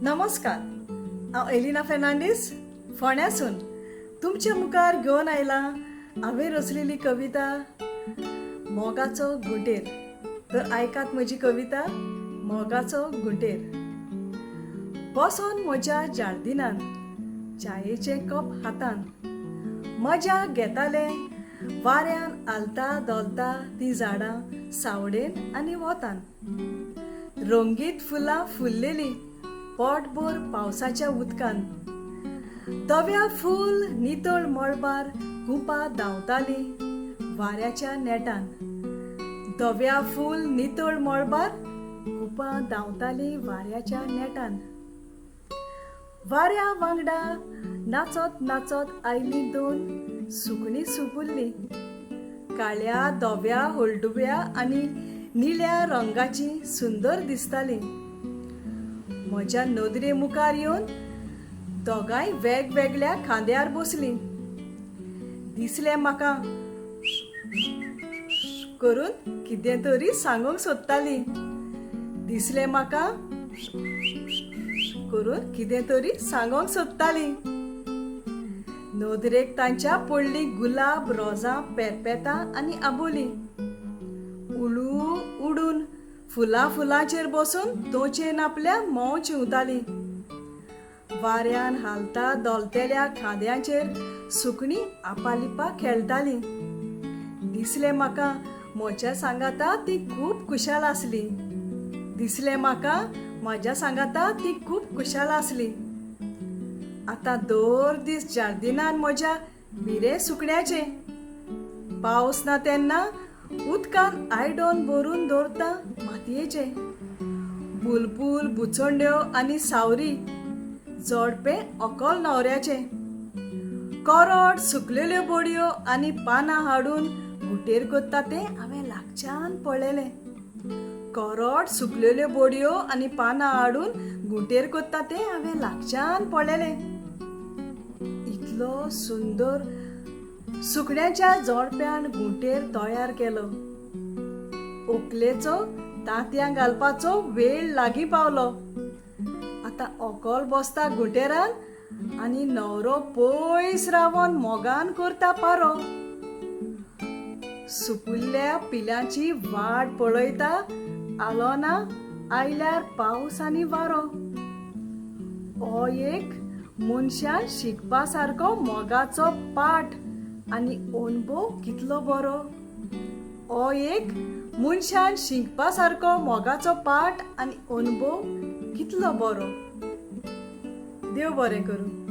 नमस्कार, हांव एलिना फेर्नांडीस फोंड्यासून तुमच्या मुखार घेवन आयला हांवें रचलेली कविता मोगाचो गुंटेर. तर आयकात म्हजी कविता मोगाचो गुंटेर. बसोन म्हज्या जार्दिनान च्यायेचें कप हातान मजा घेताले वाऱ्यान आलता दोलता ती झाडां सावडेन आनी वोतान. रंगीत फुलां फुल्लेली पोटभर पावसाच्या उदकान. धव्या फूल नितळ मळबार गुंपां धांवताली वाऱ्याच्या नेटान. धव्या फूल नितळ मळबार गुंपां धांवताली वाऱ्याच्या नेटान. वाऱ्या वांगडा नाचत नाचत आयली दोन सुकणीं सुबुल्लीं. काळ्या धव्या हळडुव्या आनी निळ्या रंगाची सुंदर दिसतालीं. म्हज्या नदरे मुखार येवन दोगांय वेगवेगळ्या खांद्यार बसलीं. दिसलें म्हाका करून कितें तरी सांगूंक सोदतालीं. दिसलें म्हाका करून कितें तरी सांगूंक सोदतालीं. नदरेक तांच्या पडलीं गुलाब रोजां पेरपेतां आनी आबोलीं. उडू उडून फुलांचेर बसून दोचेन आपल्या मोव चिवतालीं. वाऱ्यान हालता दोलतेल्या खांद्यांचेर सुकणीं आपालिपा खेळटालीं. दिसलें म्हाका म्हज्या सांगाता ती खूब खुशाल आसली. दिसलें म्हाका म्हज्या सांगाता ती खूब खुशाल आसली. आतां दर दीस जार्दिनान म्हज्या भिरे सुकण्याचे. पावस ना तेन्ना उदकान आयडोन भरून दवरता मातयेचे. बुलबूल बुचोंड्यो आनी सावरी जोडपे अकोल न्हवऱ्याचे. कोरड सुकलेल्यो बडयो आनी पानां हाडून गुंटेर करता तें हांवें लागच्यान पळयलें. कोरड सुकलेल्यो बडयो आनी पानां हाडून गुंटेर करता तें हांवें लागच्यान पळयलें. इतलो सुंदर सुकण्याच्या जोडप्यान गुंटेर तयार केलो. ओकलेचो तांतयां घालपाचो वेळ लागीं पावलो. आतां ओकोल बसता गुंटेरान आनी न्हवरो पयस रावन मोगान करता पारो. सुकुल्ल्या पिल्यांची वाट पळयता आलोना आयल्यार पावस आनी वारो. हो एक मनशान शिकपा सारको मोगाचो पाठ आनी अनुभव कितलो बरो. हो एक मनशान शिकपा सारको मोगाचो पाठ आनी अनुभव कितलो बरो. देव बरें करूं.